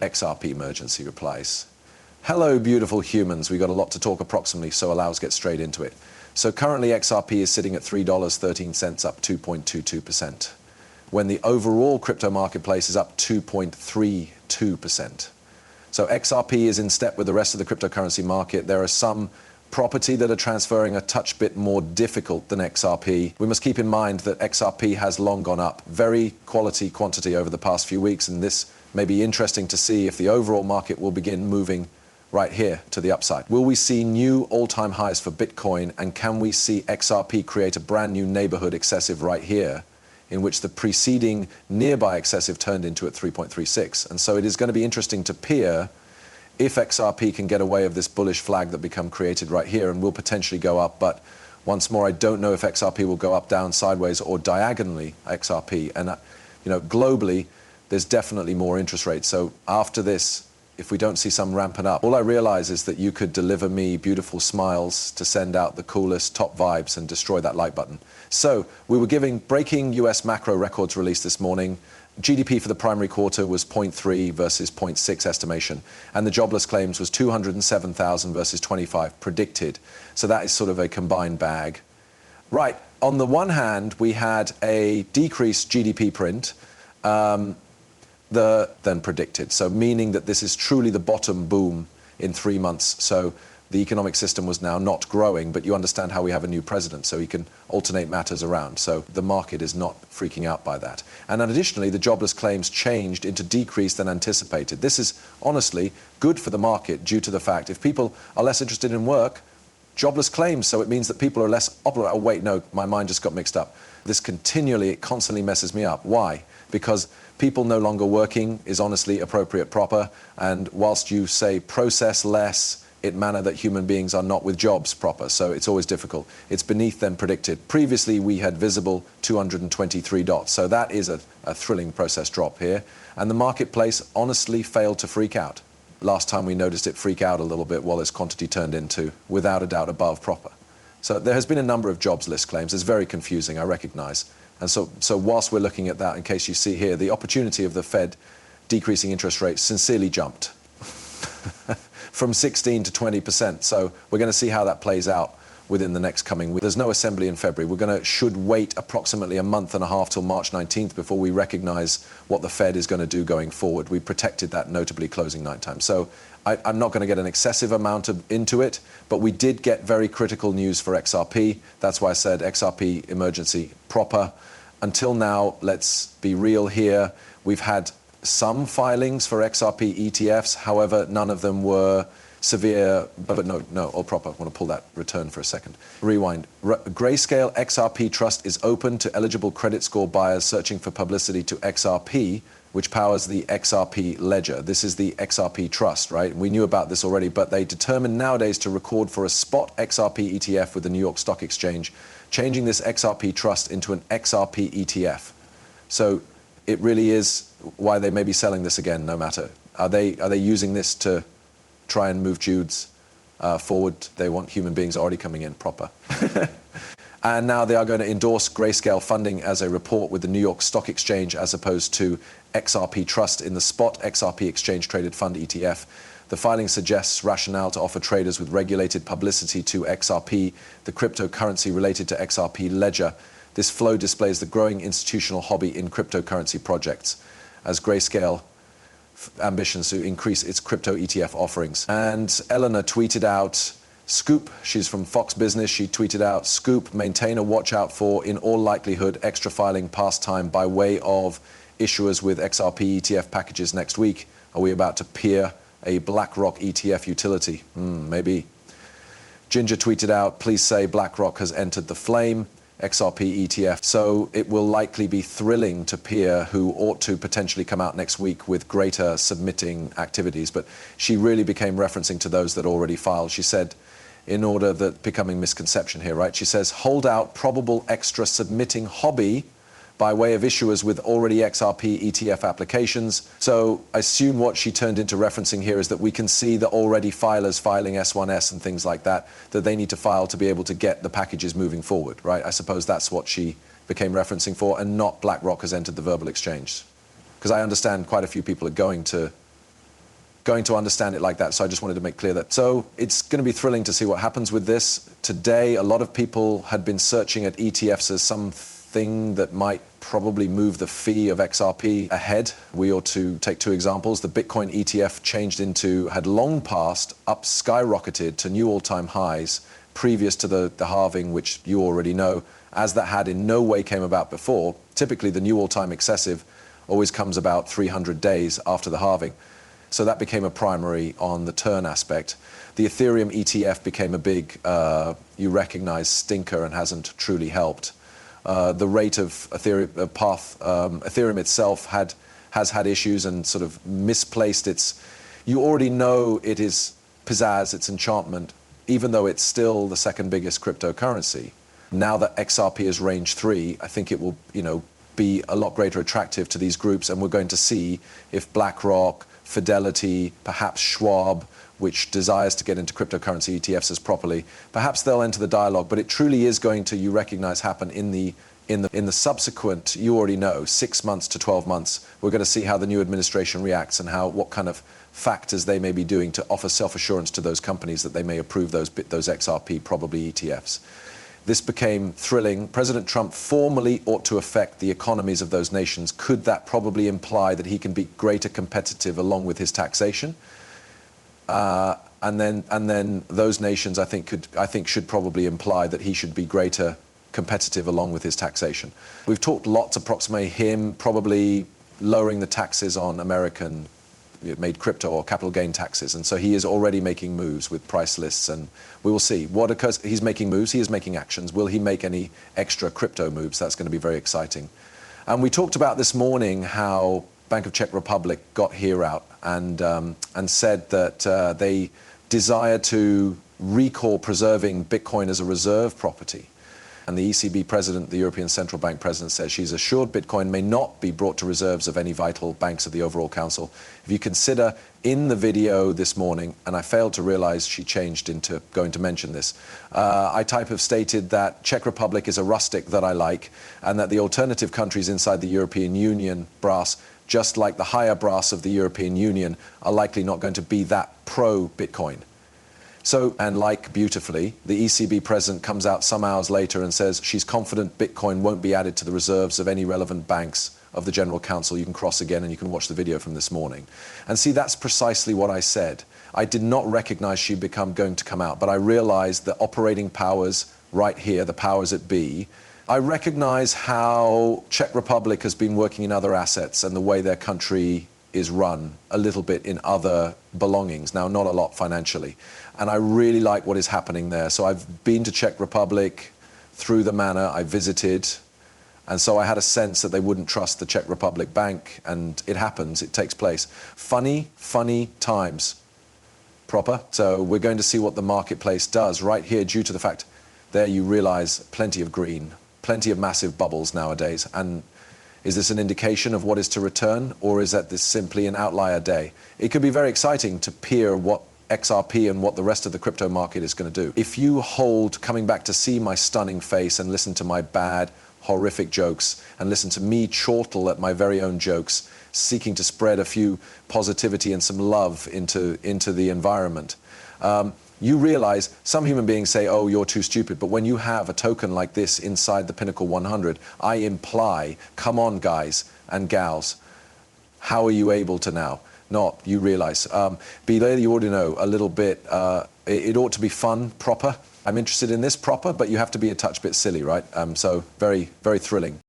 XRP emergency replies. Hello, beautiful humans. We got a lot to talk approximately, so allow us to get straight into it. So currently XRP is sitting at $3.13, up 2.22%, when the overall crypto marketplace is up 2.32%. So XRP is in step with the rest of the cryptocurrency market. There are some property that are transferring a touch bit more difficult than XRP. We must keep in mind that XRP has long gone up, very quality quantity over the past few weeks, and this may be interesting to see if the overall market will begin moving right here to the upside. Will we see new all-time highs for Bitcoin, and can we see XRP create a brand new neighborhood excessive right here, in which the preceding nearby excessive turned into at 3.36? And so it is going to be interesting to peer if XRP can get away of this bullish flag that become created right here, and will potentially go up. But once more, I don't know if XRP will go up, down, sideways, or diagonally XRP. And globally, there's definitely more interest rates. So after this, if we don't see some ramping up, all I realize is that you could deliver me beautiful smiles to send out the coolest top vibes and destroy that like button. So we were giving breaking US macro records released this morning. GDP for the primary quarter was 0.3 versus 0.6 estimation, and the jobless claims was 207,000 versus 25 predicted. So that is sort of a combined bag. Right, on the one hand, we had a decreased GDP print than predicted, so meaning that this is truly the bottom boom in 3 months. So the economic system was now not growing, but you understand how we have a new president, so he can alternate matters around. So the market is not freaking out by that. And then additionally, the jobless claims changed into decreased than anticipated. This is honestly good for the market due to the fact if people are less interested in work, jobless claims, so it means that people are less, oh wait, no, my mind just got mixed up. This it constantly messes me up. Why? Because people no longer working is honestly appropriate proper, and whilst you say process less, it manner that human beings are not with jobs proper, so it's always difficult. It's beneath than predicted. Previously, we had visible 223 dots, so that is a thrilling process drop here, and the marketplace honestly failed to freak out. Last time we noticed it freak out a little bit while its quantity turned into, without a doubt, above proper. So there has been a number of jobs list claims. It's very confusing, I recognize. And so whilst we're looking at that, in case you see here, the opportunity of the Fed decreasing interest rates sincerely jumped from 16 to 20%. So we're going to see how that plays out within the next coming week. There's no assembly in February. We're should wait approximately a month and a half till March 19th before we recognize what the Fed is going to do going forward. We protected that notably closing night time. So I'm not going to get an excessive amount into it, but we did get very critical news for XRP. That's why I said XRP emergency proper. Until now, let's be real here. We've had some filings for XRP ETFs, however, none of them were severe, but no, all proper. I want to pull that return for a second. Rewind. Grayscale XRP Trust is open to eligible credit score buyers searching for publicity to XRP, which powers the XRP ledger. This is the XRP Trust, right? We knew about this already, but they determined nowadays to record for a spot XRP ETF with the New York Stock Exchange, changing this XRP Trust into an XRP ETF. So it really is why they may be selling this again, no matter. Are they using this to try and move Jude's forward? They want human beings already coming in proper. And now they are going to endorse Grayscale funding as a report with the New York Stock Exchange as opposed to XRP Trust in the spot XRP Exchange Traded Fund ETF. The filing suggests rationale to offer traders with regulated publicity to XRP, the cryptocurrency related to XRP ledger. This flow displays the growing institutional hobby in cryptocurrency projects as Grayscale ambitions to increase its crypto ETF offerings. And Eleanor tweeted out, Scoop, she's from Fox Business, she tweeted out, Scoop, maintain a watch out for, in all likelihood, extra filing pastime by way of issuers with XRP ETF packages next week. Are we about to peer a BlackRock ETF utility? Maybe. Ginger tweeted out, please say BlackRock has entered the flame. XRP ETF. So it will likely be thrilling to peer who ought to potentially come out next week with greater submitting activities. But she really became referencing to those that already filed. She said, in order that becoming misconception here, right? She says, hold out probable extra submitting hobby by way of issuers with already XRP ETF applications. So I assume what she turned into referencing here is that we can see the already filers filing S1S and things like that, that they need to file to be able to get the packages moving forward, right? I suppose that's what she became referencing for, and not BlackRock has entered the verbal exchange. Because I understand quite a few people are going to going to understand it like that. So I just wanted to make clear that. So it's going to be thrilling to see what happens with this. Today, a lot of people had been searching at ETFs as something that might probably move the fee of XRP ahead. We ought to take two examples. The Bitcoin ETF had long passed up, skyrocketed to new all-time highs previous to the halving, which you already know, as that had in no way came about before. Typically, the new all-time excessive always comes about 300 days after the halving. So that became a primary on the turn aspect. The Ethereum ETF became a big, you recognize, stinker and hasn't truly helped. The rate of Ethereum itself has had issues and sort of misplaced its, you already know it is pizzazz, its enchantment, even though it's still the second biggest cryptocurrency. Now that XRP is range 3, I think it will, be a lot greater attractive to these groups, and we're going to see if BlackRock, Fidelity, perhaps Schwab, which desires to get into cryptocurrency ETFs as properly, perhaps they'll enter the dialogue. But it truly is going to, you recognize, happen in the subsequent, you already know, 6 months to 12 months. We're going to see how the new administration reacts and what kind of factors they may be doing to offer self-assurance to those companies that they may approve those XRP, probably ETFs. This became thrilling. President Trump formally ought to affect the economies of those nations. Could that probably imply that he can be greater competitive along with his taxation? And then those nations, I think should probably imply that he should be greater competitive along with his taxation. We've talked lots approximately him probably lowering the taxes on American made crypto or capital gain taxes, and so he is already making moves with price lists, and we will see what occurs. He's making moves, he is making actions. Will he make any extra crypto moves? That's going to be very exciting. And we talked about this morning how Bank of Czech Republic got here out and said that they desire to recall preserving Bitcoin as a reserve property. And the ECB president, the European Central Bank president, says she's assured Bitcoin may not be brought to reserves of any vital banks of the overall council. If you consider in the video this morning, and I failed to realize she changed into going to mention this, I have stated that Czech Republic is a rustic that I like, and that the alternative countries inside the European Union brass, just like the higher brass of the European Union, are likely not going to be that pro-Bitcoin. So, and like beautifully, the ECB president comes out some hours later and says she's confident Bitcoin won't be added to the reserves of any relevant banks of the General Council. You can cross again and you can watch the video from this morning. And see, that's precisely what I said. I did not recognize she'd going to come out, but I realized the operating powers right here, the powers that be. I recognize how Czech Republic has been working in other assets and the way their country is run a little bit in other belongings. Now, not a lot financially. And I really like what is happening there. So I've been to Czech Republic through the manor, I visited, and so I had a sense that they wouldn't trust the Czech Republic Bank, and it happens, it takes place. Funny times, proper. So we're going to see what the marketplace does right here, due to the fact there you realize plenty of green, plenty of massive bubbles nowadays. And is this an indication of what is to return, or is that this simply an outlier day? It could be very exciting to peer what XRP and what the rest of the crypto market is going to do. If you hold coming back to see my stunning face and listen to my bad, horrific jokes, and listen to me chortle at my very own jokes, seeking to spread a few positivity and some love into the environment, you realize some human beings say, oh, you're too stupid. But when you have a token like this inside the Pinnacle 100, I imply, come on, guys and gals, how are you able to now? Not, you realize. Be there, you already know a little bit. It ought to be fun, proper. I'm interested in this proper, but you have to be a touch bit silly, right? So very, very thrilling.